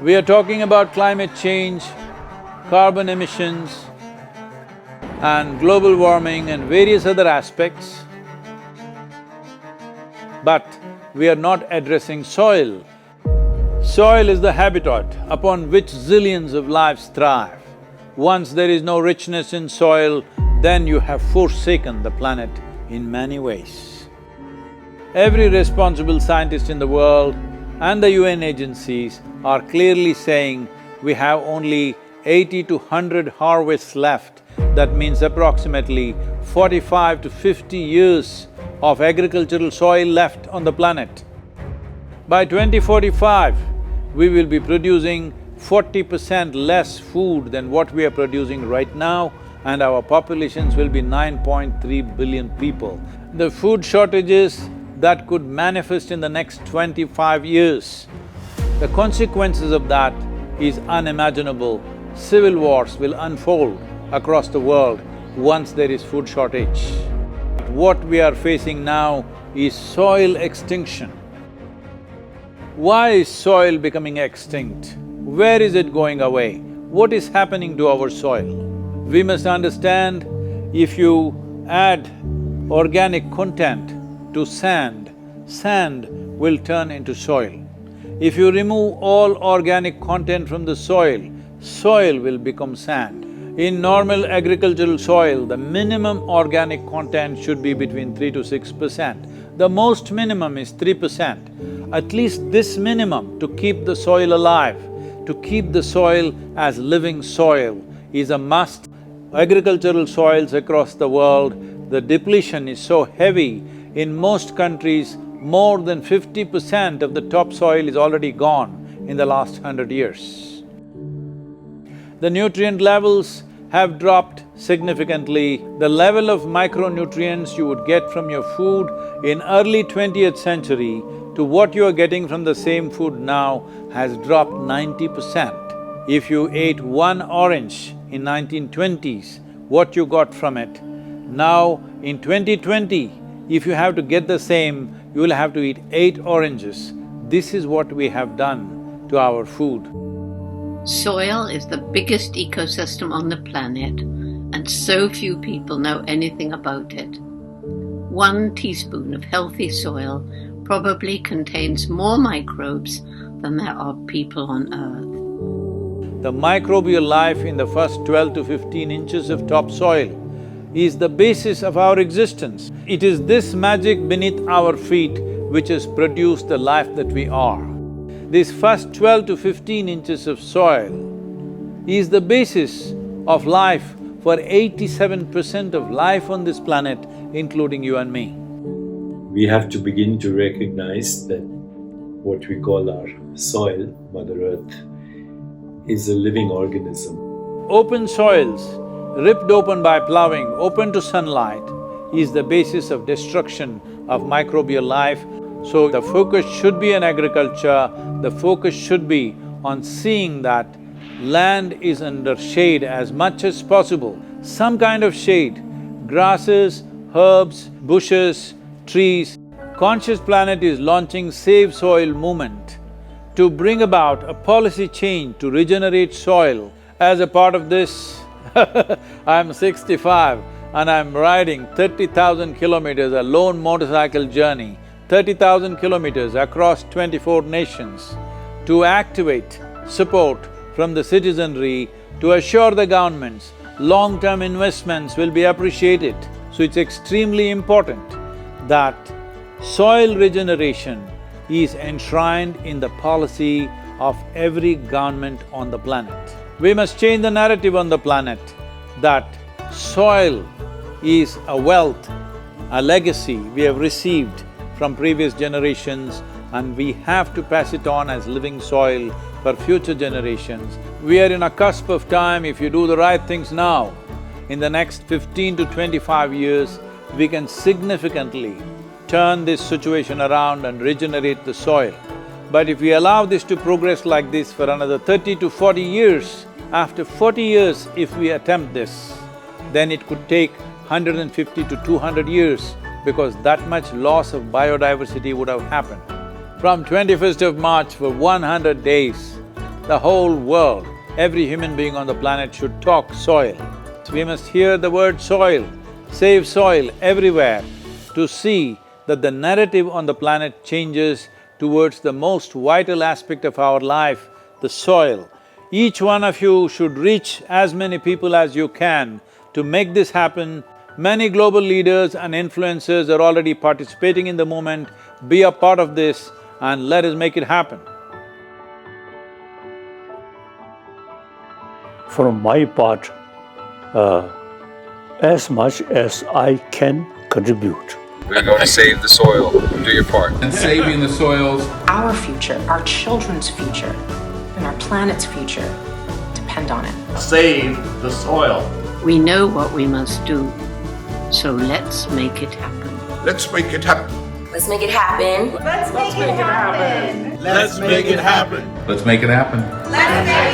We are talking about climate change, carbon emissions and global warming and various other aspects, but we are not addressing soil. Soil is the habitat upon which zillions of lives thrive. Once there is no richness in soil, then you have forsaken the planet in many ways. Every responsible scientist in the world and the UN agencies are clearly saying we have only 80 to 100 harvests left. That means approximately 45 to 50 years of agricultural soil left on the planet. By 2045, we will be producing 40% less food than what we are producing right now, and our populations will be 9.3 billion people. The food shortages that could manifest in the next 25 years, the consequences of that is unimaginable. Civil wars will unfold across the world once there is food shortage. What we are facing now is soil extinction. Why is soil becoming extinct? Where is it going away? What is happening to our soil? We must understand, if you add organic content to sand, sand will turn into soil. If you remove all organic content from the soil, soil will become sand. In normal agricultural soil, the minimum organic content should be between 3 to 6%. The most minimum is 3%. At least this minimum to keep the soil alive, to keep the soil as living soil is a must. Agricultural soils across the world, the depletion is so heavy. In most countries, more than 50% of the topsoil is already gone in the last 100 years. The nutrient levels have dropped significantly. The level of micronutrients you would get from your food in early 20th century to what you are getting from the same food now has dropped 90%. If you ate one orange in 1920s, what you got from it, now in 2020, if you have to get the same, you will have to eat 8 oranges. This is what we have done to our food. Soil is the biggest ecosystem on the planet, and so few people know anything about it. 1 teaspoon of healthy soil probably contains more microbes than there are people on Earth. The microbial life in the first 12 to 15 inches of topsoil is the basis of our existence. It is this magic beneath our feet which has produced the life that we are. This first 12 to 15 inches of soil is the basis of life for 87% of life on this planet, including you and me. We have to begin to recognize that what we call our soil, Mother Earth, is a living organism. Open soils, ripped open by ploughing, open to sunlight, is the basis of destruction of microbial life. So the focus should be on agriculture, the focus should be on seeing that land is under shade as much as possible. Some kind of shade, grasses, herbs, bushes, trees. Conscious Planet is launching Save Soil movement to bring about a policy change to regenerate soil. As a part of this, I'm 65 and I'm riding 30,000 kilometers, a lone motorcycle journey, 30,000 kilometers across 24 nations to activate support from the citizenry to assure the governments long-term investments will be appreciated. So it's extremely important that soil regeneration is enshrined in the policy of every government on the planet. We must change the narrative on the planet that soil is a wealth, a legacy we have received from previous generations, and we have to pass it on as living soil for future generations. We are in a cusp of time. If you do the right things now, in the next 15 to 25 years, we can significantly turn this situation around and regenerate the soil. But if we allow this to progress like this for another 30 to 40 years, after 40 years if we attempt this, then it could take 150 to 200 years because that much loss of biodiversity would have happened. From 21st of March for 100 days, the whole world, every human being on the planet should talk soil. We must hear the word soil, save soil everywhere to see that the narrative on the planet changes towards the most vital aspect of our life, the soil. Each one of you should reach as many people as you can to make this happen. Many global leaders and influencers are already participating in the movement. Be a part of this and let us make it happen. From my part, as much as I can contribute. We're going to save the soil. Do your part. And saving the soils. Our future, our children's future, and our planet's future depend on it. Save the soil. We know what we must do, so let's make it happen. Let's make it happen. Let's make it happen. Let's make it happen. Let's make it happen. Let's make it happen. Let's make it happen.